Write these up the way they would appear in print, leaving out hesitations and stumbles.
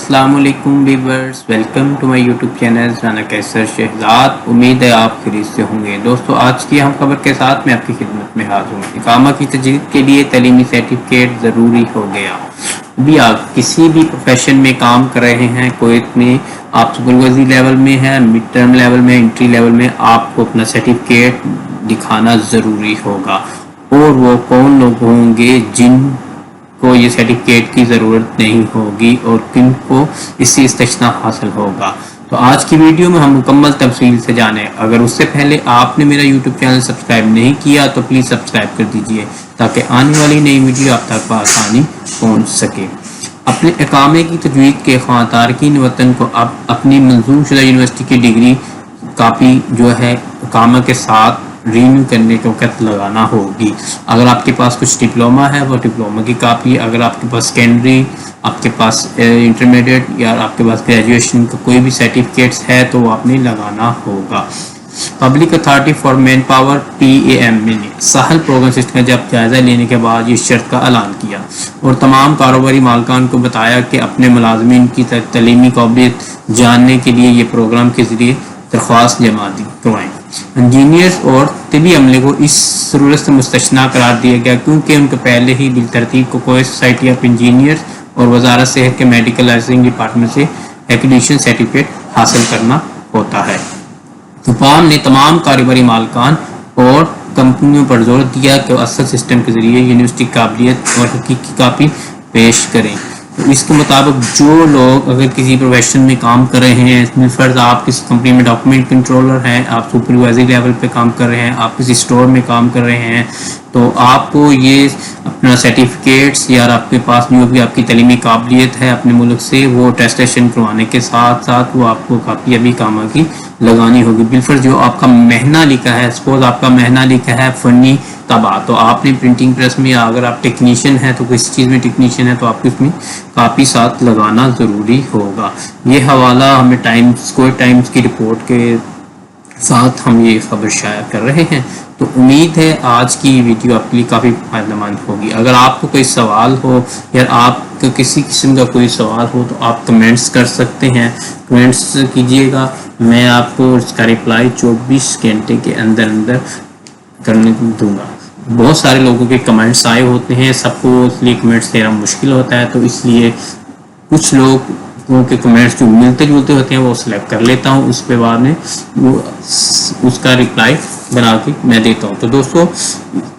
السلام علیکم viewers, welcome to my YouTube channel Rana Qaiser Shahzad. امید ہے آپ خیریت سے ہوں گے۔ دوستو، آج کی ہم خبر کے ساتھ میں آپ کی خدمت میں حاضر ہوں۔ اقامہ کی تجدید کے لیے تعلیمی سرٹیفکیٹ ضروری ہو گیا۔ ابھی آپ کسی بھی پروفیشن میں کام کر رہے ہیں، کویت میں آپ سپروائزری لیول میں ہیں، مڈ ٹرم لیول میں، انٹری لیول میں، آپ کو اپنا سرٹیفکیٹ دکھانا ضروری ہوگا۔ اور وہ کون لوگ ہوں گے جن کو یہ سرٹیفکیٹ کی ضرورت نہیں ہوگی اور کن کو اس سے استثناء حاصل ہوگا، تو آج کی ویڈیو میں ہم مکمل تفصیل سے جانیں۔ اگر اس سے پہلے آپ نے میرا یوٹیوب چینل سبسکرائب نہیں کیا تو پلیز سبسکرائب کر دیجئے تاکہ آنے والی نئی ویڈیو آپ تک بآسانی پہنچ سکے۔ اپنے اقامے کی تجوید کے خواہاں تارکین وطن کو اب اپنی منظور شدہ یونیورسٹی کی ڈگری کاپی جو ہے اقامہ کے ساتھ رینیو کرنے کے وقت لگانا ہوگی۔ اگر آپ کے پاس کچھ ڈپلومہ ہے وہ ڈپلومہ کی کاپی، اگر آپ کے پاس سیکنڈری، آپ کے پاس انٹرمیڈیٹ یا آپ کے پاس گریجویشن کا کوئی بھی سرٹیفکیٹس ہے تو وہ آپ نے لگانا ہوگا۔ Public authority for man power PAM نے ساحل پروگرام سسٹم کا جب جائزہ لینے کے بعد یہ شرط کا اعلان کیا اور تمام کاروباری مالکان کو بتایا کہ اپنے ملازمین کی تعلیمی قابلیت جاننے کے لیے یہ پروگرام کے ذریعے درخواست جمع کروائیں۔ انجینئرز اور طبی عملے کو اس ضرورت سے مستثنیٰ قرار دیا گیا کیونکہ ان کو پہلے ہی بالترتیب کویت سوسائٹی آف انجینئرز اور وزارت صحت کے میڈیکل لائسنسنگ ڈپارٹمنٹ سے ایکریڈیشن سرٹیفکیٹ حاصل کرنا ہوتا ہے۔ فپام نے تمام کاروباری مالکان اور کمپنیوں پر زور دیا کہ وہ اصل سسٹم کے ذریعے یونیورسٹی قابلیت اور حقیقی کاپی پیش کریں۔ اس کے مطابق جو لوگ اگر کسی پروفیشن میں کام کر رہے ہیں، فرض آپ کسی کمپنی میں ڈاکومنٹ کنٹرولر ہیں، آپ سپروائزری لیول پہ کام کر رہے ہیں، آپ کسی اسٹور میں کام کر رہے ہیں، تو آپ کو یہ اپنا سرٹیفکیٹس یا آپ کے پاس جو بھی آپ کی تعلیمی قابلیت ہے اپنے ملک سے وہ ٹیسٹیشن کروانے کے ساتھ ساتھ وہ آپ کو کاپی ابھی اقامہ کی لگانی ہوگی۔ بالفرض جو آپ کا مہینہ لکھا ہے، سپوز آپ کا مہینہ لکھا ہے فنی طبع، تو آپ نے پرنٹنگ پریس میں، اگر آپ ٹیکنیشین ہیں تو کسی چیز میں ٹیکنیشین ہے تو آپ کو اس میں کاپی ساتھ لگانا ضروری ہوگا۔ یہ حوالہ ہمیں کویت ٹائمز کی رپورٹ کے ساتھ ہم یہ خبر شائع کر رہے ہیں۔ تو امید ہے آج کی ویڈیو آپ کے لیے کافی فائدہ مند ہوگی۔ اگر آپ کو کوئی سوال ہو یا آپ کو کسی قسم کا کوئی سوال ہو تو آپ کمنٹس کر سکتے ہیں، کمنٹس کیجئے گا، میں آپ کو اس کا رپلائی 24 گھنٹے کے اندر کرنے دوں گا۔ بہت سارے لوگوں کے کمنٹس آئے ہوتے ہیں، سب کو اس لیے کمنٹس دینا مشکل ہوتا ہے، تو اس لیے کچھ لوگوں کے کمنٹس جو ملتے جلتے ہوتے ہیں وہ سلیکٹ کر لیتا ہوں، اس پہ بعد میں وہ اس کا رپلائی بنا کے میں دیتا ہوں۔ تو دوستو،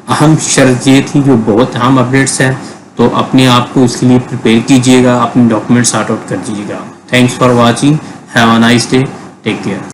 اہم شرط یہ تھی جو بہت اہم اپڈیٹس ہیں، تو اپنے آپ کو اس کے لیے پریپیئر کیجئے گا، اپنے ڈاکومنٹ سارٹ آؤٹ کر دیجیے گا۔ Thanks for watching, have a nice day, take care.